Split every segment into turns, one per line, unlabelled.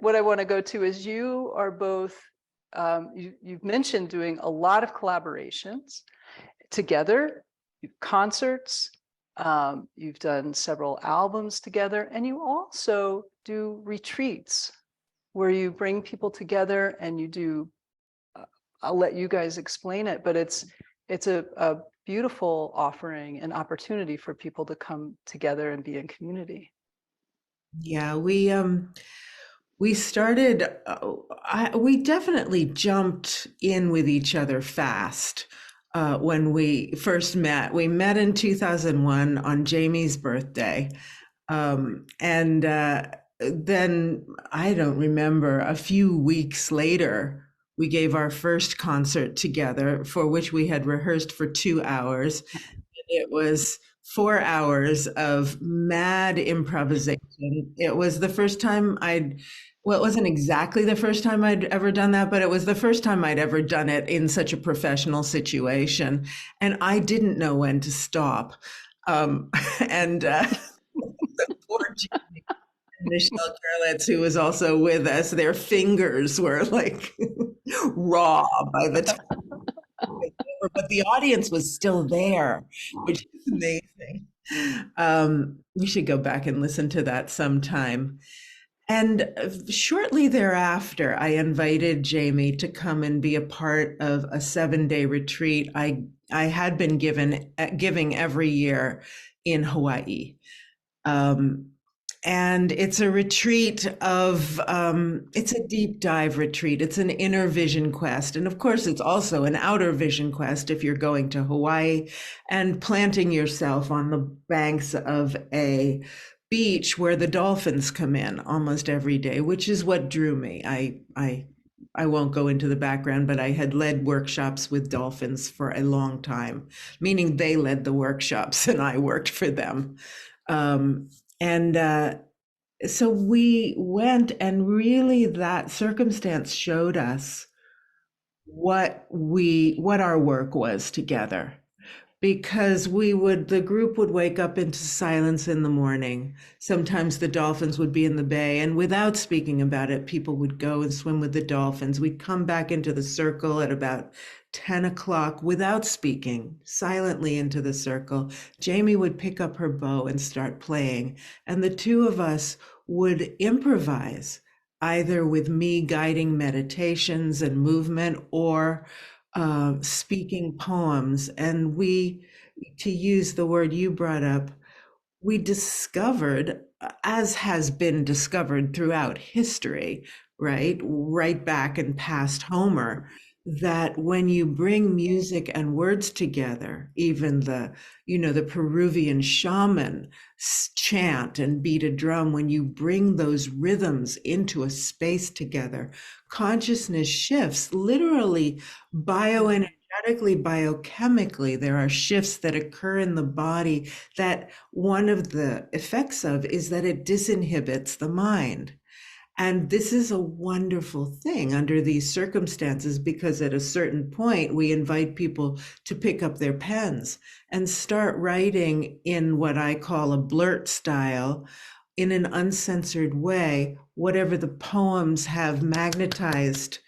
what I want to go to is you are both, you've mentioned doing a lot of collaborations together, concerts, you've done several albums together, and you also do retreats where you bring people together and you do, I'll let you guys explain it, but it's a beautiful offering and opportunity for people to come together and be in community.
Yeah, we started, we definitely jumped in with each other fast when we first met. We met in 2001 on Jami's birthday. And then I don't remember, a few weeks later, we gave our first concert together for which we had rehearsed for 2 hours. It was 4 hours of mad improvisation. It was the first time well, it wasn't exactly the first time I'd ever done that, but it was the first time I'd ever done it in such a professional situation. And I didn't know when to stop. Um, and poor Jamie and Michelle Carlitz, who was also with us, their fingers were like raw by the time but the audience was still there, which is amazing. We should go back and listen to that sometime. And shortly thereafter, I invited Jami to come and be a part of a 7-day retreat I had been giving every year in Hawaii. Um, and it's a retreat of, it's a deep dive retreat. It's an inner vision quest. And of course, it's also an outer vision quest if you're going to Hawaii and planting yourself on the banks of a beach where the dolphins come in almost every day, which is what drew me. I won't go into the background, but I had led workshops with dolphins for a long time, meaning they led the workshops and I worked for them. And so we went, and really that circumstance showed us what our work was together. Because the group would wake up into silence in the morning. Sometimes the dolphins would be in the bay, and without speaking about it, people would go and swim with the dolphins. We'd come back into the circle at about 10 o'clock without speaking, silently into the circle. Jami would pick up her bow and start playing, and the two of us would improvise, either with me guiding meditations and movement or speaking poems. And to use the word you brought up, we discovered, as has been discovered throughout history, right back and past Homer, that when you bring music and words together, even the Peruvian shaman chant and beat a drum, when you bring those rhythms into a space together, consciousness shifts literally bioenergetically, biochemically. There are shifts that occur in the body that one of the effects of is that it disinhibits the mind. And this is a wonderful thing under these circumstances, because at a certain point, we invite people to pick up their pens and start writing in what I call a blurt style, in an uncensored way, whatever the poems have magnetized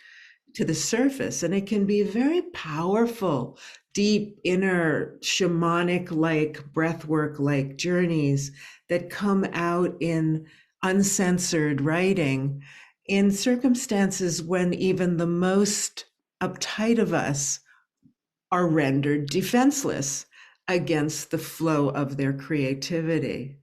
to the surface. And it can be very powerful, deep, inner, shamanic like, breathwork like journeys that come out in uncensored writing in circumstances when even the most uptight of us are rendered defenseless against the flow of their creativity.